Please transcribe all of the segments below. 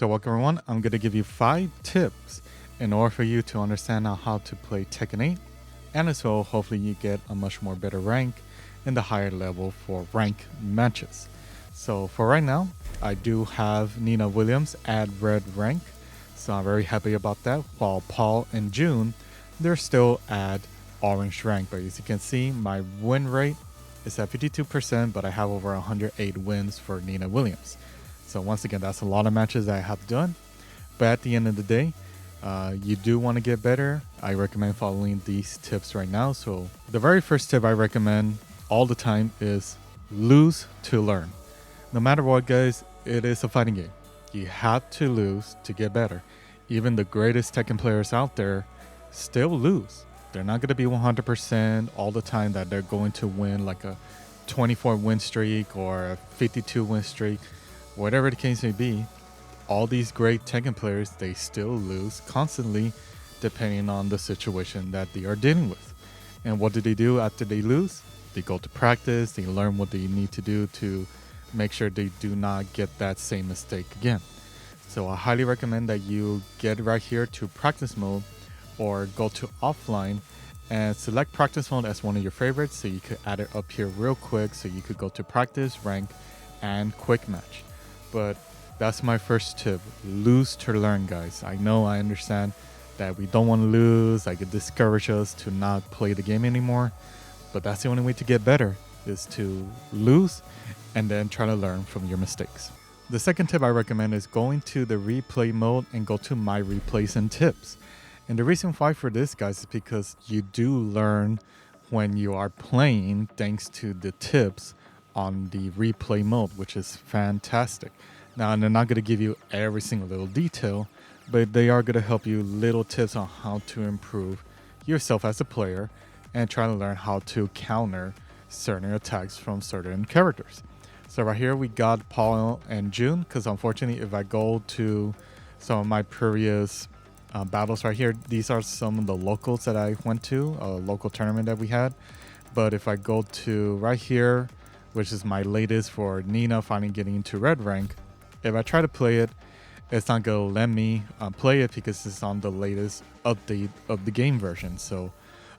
So welcome everyone, I'm going to give you 5 tips in order for you to understand how to play Tekken 8, and as well hopefully you get a much more better rank in the higher level for rank matches. So for right now, I do have Nina Williams at red rank, so I'm very happy about that, while Paul and June, they're still at orange rank. But as you can see, my win rate is at 52%, but I have over 108 wins for Nina Williams. So once again, that's a lot of matches that I have done. But at the end of the day, you do want to get better. I recommend following these tips right now. So the very first tip I recommend all the time is lose to learn. No matter what, guys, it is a fighting game. You have to lose to get better. Even the greatest Tekken players out there still lose. They're not going to be 100% all the time that they're going to win like a 24 win streak or a 52 win streak. Whatever the case may be, all these great Tekken players, they still lose constantly depending on the situation that they are dealing with. And what do they do after they lose? They go to practice, they learn what they need to do to make sure they do not get that same mistake again. So I highly recommend that you get right here to practice mode or go to offline and select practice mode as one of your favorites, so you could add it up here real quick, so you could go to practice, rank, and quick match. But that's my first tip. Lose to learn, guys. I know, I understand that we don't want to lose. Like, it discourages us to not play the game anymore. But that's the only way to get better, is to lose and then try to learn from your mistakes. The second tip I recommend is going to the replay mode and go to my replays and tips. And the reason why for this, guys, is because you do learn when you are playing thanks to the tips on the replay mode, which is fantastic. Now, they're not going to give you every single little detail, but they are going to help you little tips on how to improve yourself as a player and try to learn how to counter certain attacks from certain characters. So right here we got Paul and June, because unfortunately if I go to some of my previous battles right here, these are some of the locals that I went to, a local tournament that we had. But if I go to right here, which is my latest for Nina finally getting into red rank, if I try to play it, it's not going to let me play it because it's on the latest update of the game version. So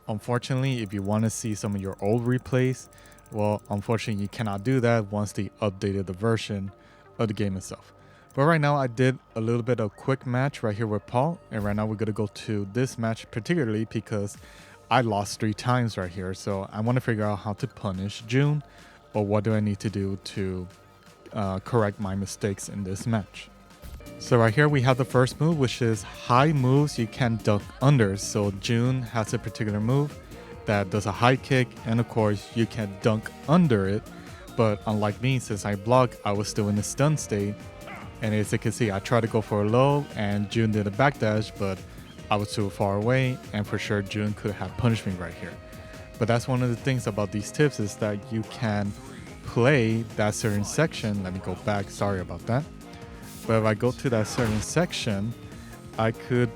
unfortunately, if you want to see some of your old replays, well, unfortunately you cannot do that once they updated the version of the game itself. But right now I did a little bit of quick match right here with Paul, and right now we're going to go to this match particularly because I lost 3 times right here. So I want to figure out how to punish June, or what do I need to do to correct my mistakes in this match. So right here we have the first move, which is high moves you can duck under. So June has a particular move that does a high kick, and of course you can dunk under it. But unlike me, since I blocked, I was still in the stun state. And as you can see, I tried to go for a low and June did a backdash, but I was too far away, and for sure June could have punished me right here. But that's one of the things about these tips, is that you can play that certain section. Let me go back, sorry about that. But if I go to that certain section, I could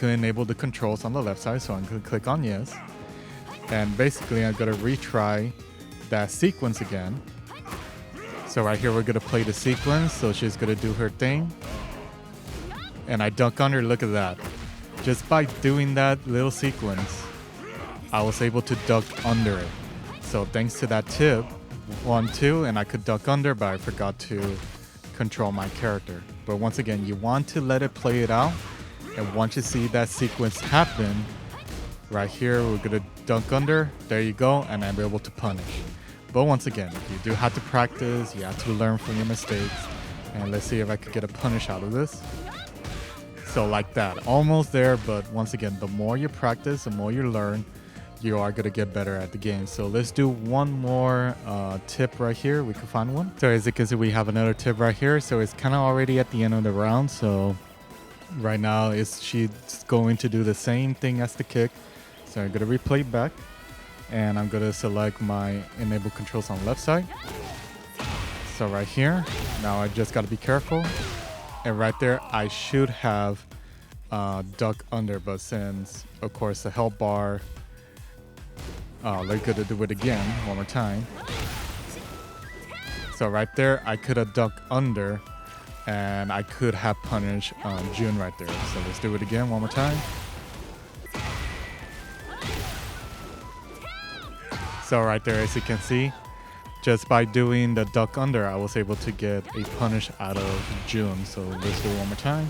enable the controls on the left side, so I'm going to click on yes. And basically I'm going to retry that sequence again. So right here we're going to play the sequence, so she's going to do her thing. And I dunk under, look at that. Just by doing that little sequence, I was able to duck under it. So thanks to that tip, 1, 2, and I could duck under, but I forgot to control my character. But once again, you want to let it play it out. And once you see that sequence happen, right here, we're going to dunk under. There you go, and I'm able to punish. But once again, you do have to practice. You have to learn from your mistakes. And let's see if I could get a punish out of this. So like that, almost there, but once again, the more you practice, the more you learn, you are going to get better at the game. So let's do one more tip right here. We can find one. So as you can see, we have another tip right here. So it's kind of already at the end of the round. So right now she's going to do the same thing as the kick. So I'm going to replay back, and I'm going to select my enable controls on the left side. So right here, now I just got to be careful. And right there, I should have duck under, but since, of course, the health bar, they're going to do it again, one more time. So right there, I could have ducked under, and I could have punished June right there. So let's do it again one more time. So right there, as you can see, just by doing the duck under, I was able to get a punish out of June. So let's do it one more time.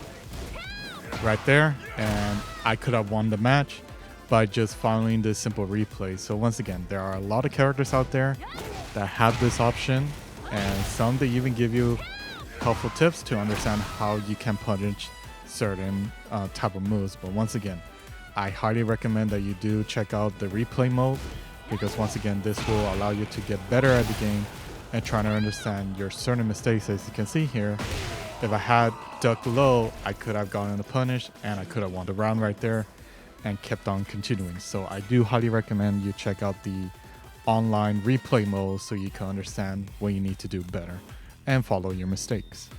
Right there, and I could have won the match by just following this simple replay. So once again, there are a lot of characters out there that have this option, and some they even give you helpful tips to understand how you can punish certain type of moves. But once again, I highly recommend that you do check out the replay mode, because once again, this will allow you to get better at the game and trying to understand your certain mistakes. As you can see here, if I had ducked low, I could have gotten a punish and I could have won the round right there and kept on continuing. So I do highly recommend you check out the online replay mode so you can understand what you need to do better and follow your mistakes.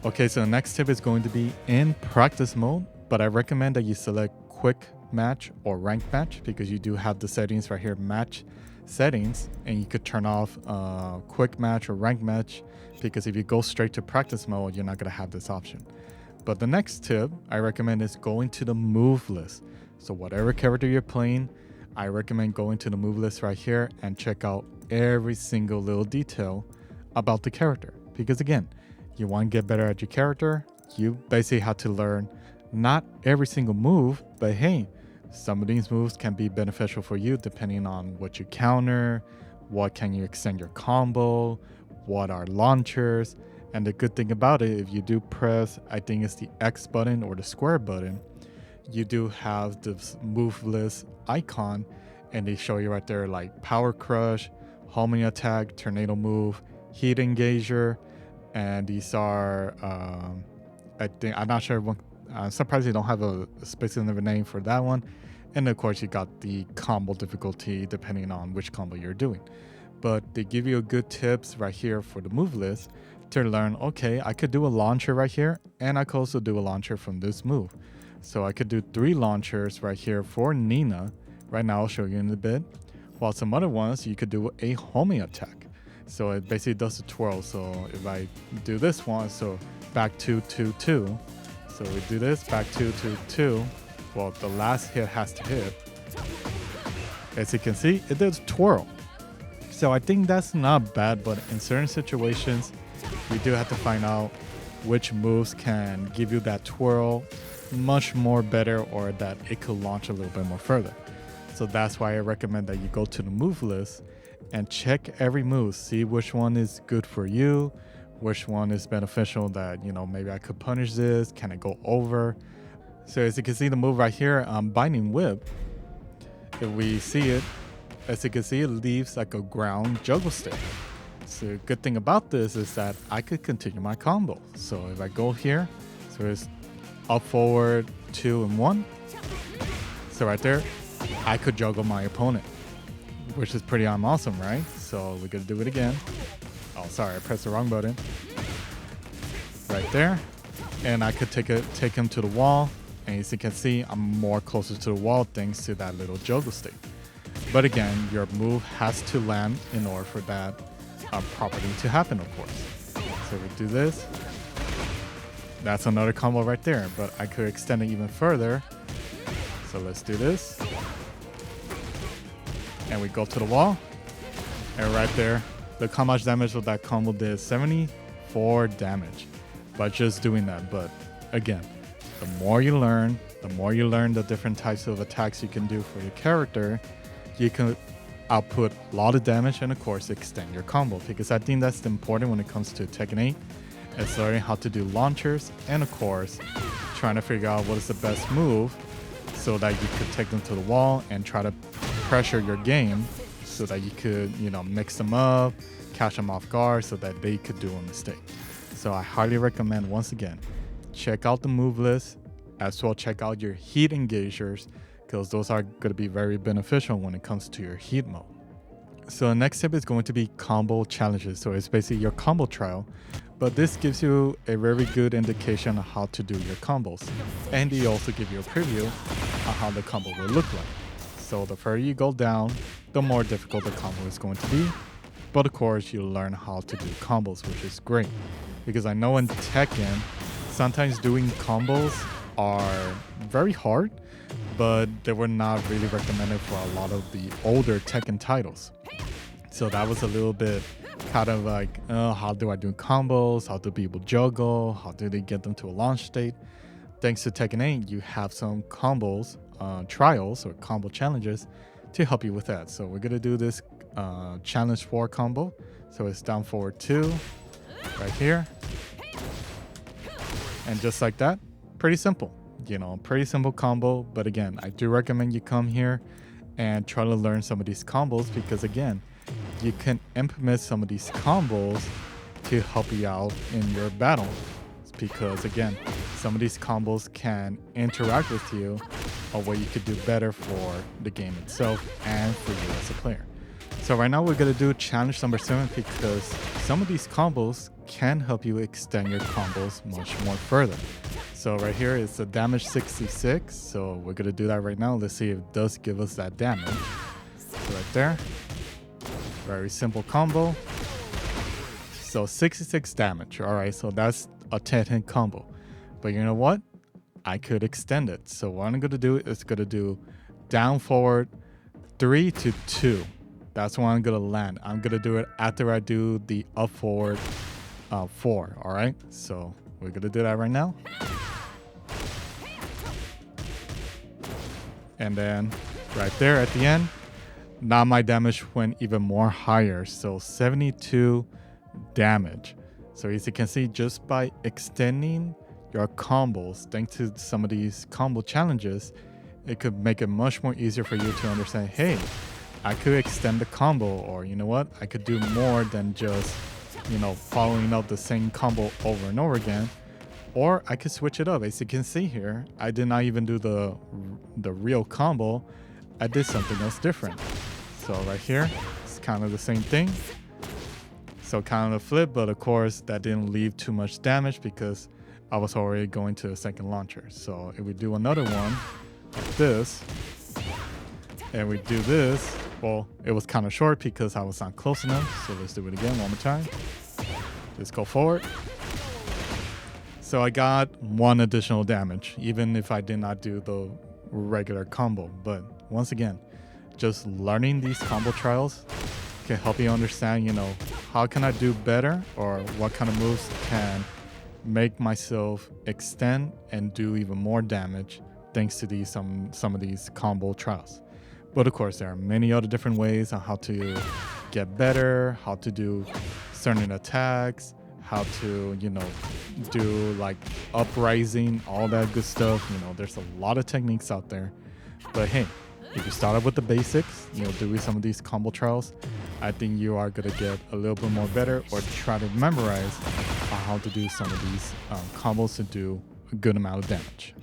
Okay, so the next tip is going to be in practice mode, but I recommend that you select quick match or rank match, because you do have the settings right here, match settings, and you could turn off quick match or rank match, because if you go straight to practice mode, you're not going to have this option. But the next tip I recommend is going to the move list. So whatever character you're playing, I recommend going to the move list right here and check out every single little detail about the character, because again, you want to get better at your character. You basically have to learn not every single move, but hey, some of these moves can be beneficial for you depending on what you counter, what can you extend your combo, what are launchers. And the good thing about it, if you do press, I think it's the X button or the square button, you do have this move list icon, and they show you right there like power crush, homing attack, tornado move, heat engager, and these are I'm not sure what. I'm surprised they don't have a specific name for that one. And of course, you got the combo difficulty depending on which combo you're doing. But they give you good tips right here for the move list to learn, okay, I could do a launcher right here, and I could also do a launcher from this move. So I could do 3 launchers right here for Nina. Right now, I'll show you in a bit. While some other ones, you could do a homing attack. So it basically does a twirl. So if I do this one, so back 2, 2, 2. So we do this, back 2, 2, 2. Well, the last hit has to hit. As you can see, it does twirl. So I think that's not bad, but in certain situations, you do have to find out which moves can give you that twirl much more better, or that it could launch a little bit more further. So that's why I recommend that you go to the move list and check every move, see which one is good for you, which one is beneficial that, you know, maybe I could punish this, can I go over? So as you can see the move right here, Binding Whip, if we see it, as you can see, it leaves like a ground juggle stick. So the good thing about this is that I could continue my combo. So if I go here, so it's up, forward, 2, and 1. So right there, I could juggle my opponent, which is pretty awesome, right? So we're gonna do it again. Oh, sorry, I pressed the wrong button. Right there. And I could take him to the wall. And as you can see, I'm more closer to the wall thanks to that little juggle stick. But again, your move has to land in order for that property to happen, of course. So we do this. That's another combo right there, but I could extend it even further. So let's do this. And we go to the wall. And right there, look how much damage with that combo did. 74 damage by just doing that. But again, the more you learn the different types of attacks you can do for your character, you can output a lot of damage and of course extend your combo, because I think that's important when it comes to Tekken 8. It's learning how to do launchers and of course trying to figure out what is the best move so that you could take them to the wall and try to pressure your game so that you could, you know, mix them up, catch them off guard so that they could do a mistake. So I highly recommend, once again, check out the move list, as well check out your heat engagers, because those are going to be very beneficial when it comes to your heat mode. So the next tip is going to be combo challenges. So it's basically your combo trial, but this gives you a very good indication of how to do your combos. And they also give you a preview on how the combo will look like. So the further you go down, the more difficult the combo is going to be. But of course, you learn how to do combos, which is great. Because I know in Tekken, sometimes doing combos are very hard, but they were not really recommended for a lot of the older Tekken titles. So that was a little bit kind of like, how do I do combos? How do people juggle? How do they get them to a launch state? Thanks to Tekken 8, you have some combos, trials or combo challenges to help you with that. So we're gonna do this challenge 4 combo. So it's down forward 2 right here. And just like that, pretty simple, pretty simple combo. But again, I do recommend you come here and try to learn some of these combos, because again, you can implement some of these combos to help you out in your battle. Because again, some of these combos can interact with you or what you could do better for the game itself and for you as a player. So right now we're going to do challenge number 7, because some of these combos can help you extend your combos much more further. So right here is a damage 66. So we're going to do that right now. Let's see if it does give us that damage. So right there. Very simple combo. So 66 damage. All right, so that's a 10-hit combo. But you know what? I could extend it. So what I'm going to do is going to do down forward 3 to 2. That's where I'm going to land. I'm going to do it after I do the up forward 4. All right, so we're going to do that right now. And then right there at the end, now my damage went even more higher. So 72 damage. So as you can see, just by extending your combos, thanks to some of these combo challenges, it could make it much more easier for you to understand, hey, I could extend the combo, or you know what, I could do more than just, following up the same combo over and over again. Or I could switch it up. As you can see here, I did not even do the real combo. I did something else different. So right here, it's kind of the same thing. So kind of a flip, but of course that didn't leave too much damage because I was already going to a second launcher. So if we do another one like this, and we do this, well, it was kind of short because I was not close enough. So let's do it again one more time. Let's go forward. So I got 1 additional damage, even if I did not do the regular combo. But once again, just learning these combo trials can help you understand, how can I do better, or what kind of moves can make myself extend and do even more damage thanks to these some of these combo trials. But of course, there are many other different ways on how to get better, how to do certain attacks, how to, do like uprising, all that good stuff. There's a lot of techniques out there. But hey, if you start off with the basics, doing some of these combo trials, I think you are going to get a little bit more better, or try to memorize how to do some of these combos to do a good amount of damage.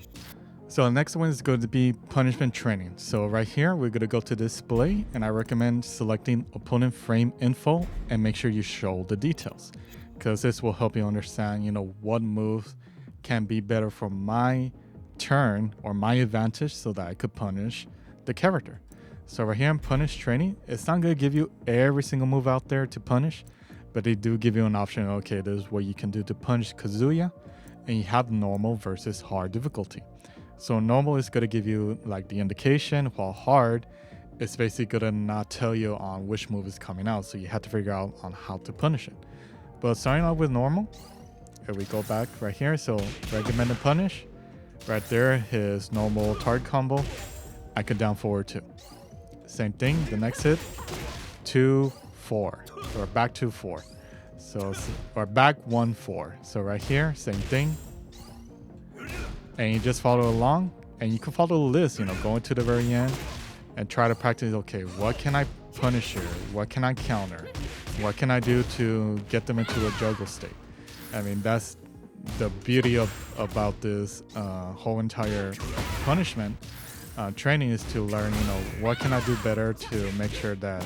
So the next one is going to be punishment training. So right here, we're going to go to display, and I recommend selecting opponent frame info and make sure you show the details, because this will help you understand, what moves can be better for my turn or my advantage so that I could punish the character. So right here in punish training, it's not going to give you every single move out there to punish, but they do give you an option. Okay, this is what you can do to punish Kazuya, and you have normal versus hard difficulty. So normal is going to give you like the indication, while hard is basically going to not tell you on which move is coming out. So you have to figure out on how to punish it. But starting out with normal, if we go back right here, so recommended punish, right there, his normal target combo, I could down forward 2. Same thing, the next hit, 2, 4, or back 2, 4. So, or back 1, 4. So right here, same thing. And you just follow along, and you can follow the list, going to the very end and try to practice, okay, what can I punish here? What can I counter? What can I do to get them into a juggle state? I mean, that's the beauty about this whole entire punishment training, is to learn, what can I do better to make sure that,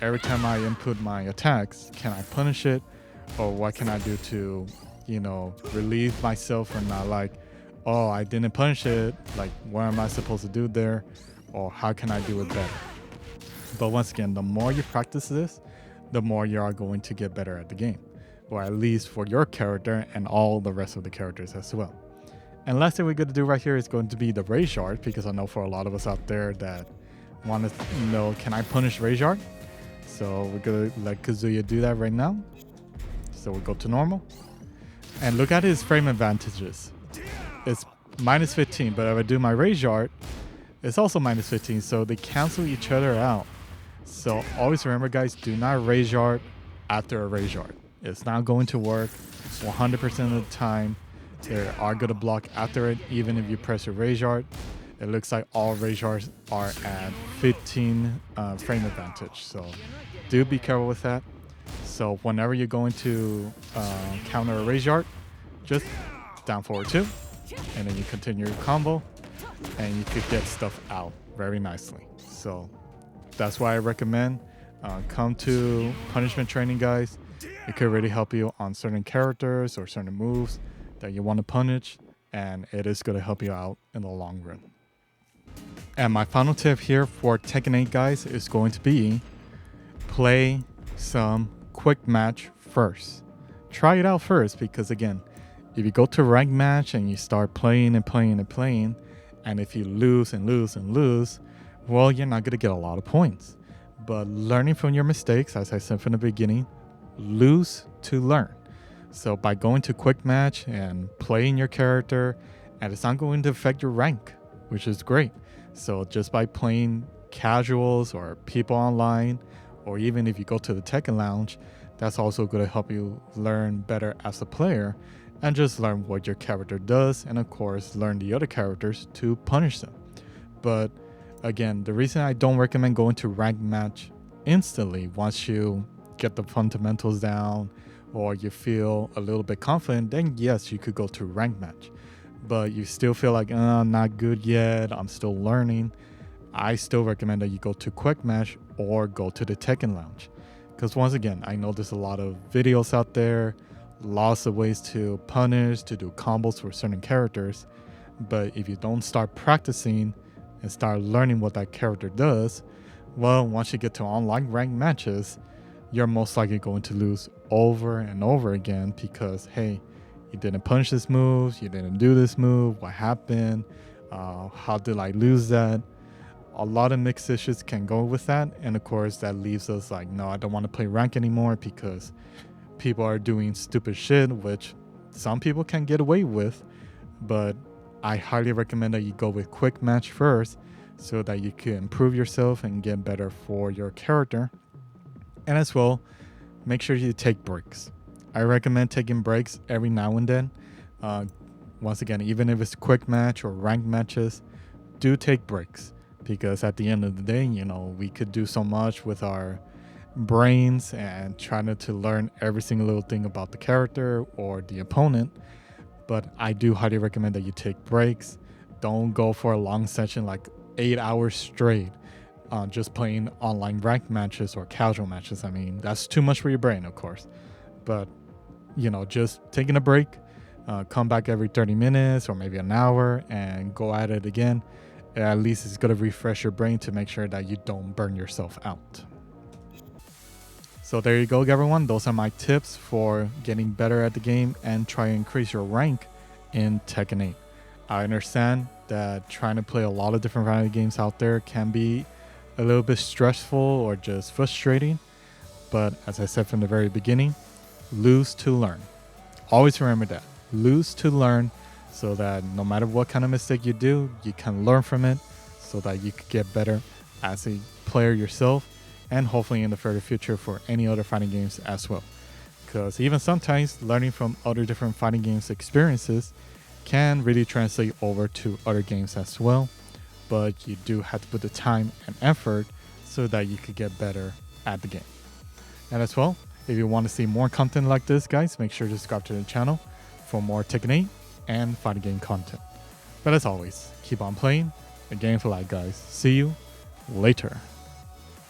every time I input my attacks, can I punish it? Or what can I do to, relieve myself from not like, oh, I didn't punish it, like, what am I supposed to do there? Or how can I do it better? But once again, the more you practice this, the more you are going to get better at the game, or at least for your character and all the rest of the characters as well. And last thing we're going to do right here is going to be the rage art, because I know for a lot of us out there that want to know, can I punish rage art? So we're going to let Kazuya do that right now. So we'll go to normal. And look at his frame advantages. It's minus 15, but if I do my rage art, it's also minus 15, so they cancel each other out. So always remember, guys, do not rage art after a rage art. It's not going to work 100% of the time. They are going to block after it, even if you press your rage art. It looks like all rage arts are at 15 frame advantage, so do be careful with that. So whenever you're going to counter a rage art, just down forward 2, and then you continue your combo, and you could get stuff out very nicely. So that's why I recommend come to punishment training, guys. It could really help you on certain characters or certain moves that you want to punish, and it is going to help you out in the long run. And my final tip here for Tekken 8, guys, is going to be play some quick match first. Try it out first, because again, if you go to rank match and you start playing and playing and playing, and if you lose and lose and lose, well, you're not going to get a lot of points. But learning from your mistakes, as I said from the beginning, lose to learn. So by going to quick match and playing your character, and it's not going to affect your rank, which is great. So just by playing casuals or people online, or even if you go to the Tekken Lounge, that's also going to help you learn better as a player, and just learn what your character does, and of course learn the other characters to punish them. But again, the reason I don't recommend going to rank match instantly once you get the fundamentals down or you feel a little bit confident, then yes, you could go to rank match. But you still feel like, I'm not good yet, I'm still learning, I still recommend that you go to quick match or go to the Tekken Lounge. Because once again, I know there's a lot of videos out there, lots of ways to punish, to do combos for certain characters. But if you don't start practicing and start learning what that character does, well, once you get to online ranked matches, you're most likely going to lose over and over again because, hey, you didn't punish this move, you didn't do this move, what happened, how did I lose that? A lot of mixed issues can go with that, and of course that leaves us like, no, I don't want to play rank anymore because people are doing stupid shit, which some people can get away with, but I highly recommend that you go with quick match first so that you can improve yourself and get better for your character. And as well, make sure you take breaks. I recommend taking breaks every now and then. Once again, even if it's quick match or ranked matches, do take breaks, because at the end of the day, you know, we could do so much with our brains and trying to learn every single little thing about the character or the opponent. But I do highly recommend that you take breaks. Don't go for a long session like 8 hours straight just playing online ranked matches or casual matches. I mean, that's too much for your brain, of course. But, you know, just taking a break, come back every 30 minutes or maybe an hour and go at it again. At least it's going to refresh your brain to make sure that you don't burn yourself out. So there you go, everyone. Those are my tips for getting better at the game and try to increase your rank in Tekken 8. I understand that trying to play a lot of different variety games out there can be a little bit stressful or just frustrating. But as I said from the very beginning, lose to learn. Always remember that. Lose to learn, so that no matter what kind of mistake you do, you can learn from it so that you can get better as a player yourself, and hopefully in the further future for any other fighting games as well. Because even sometimes learning from other different fighting games experiences can really translate over to other games as well. But you do have to put the time and effort so that you could get better at the game. And as well, if you want to see more content like this, guys, make sure to subscribe to the channel for more Tekken 8 and fighting game content. But as always, keep on playing the game for life, guys. See you later.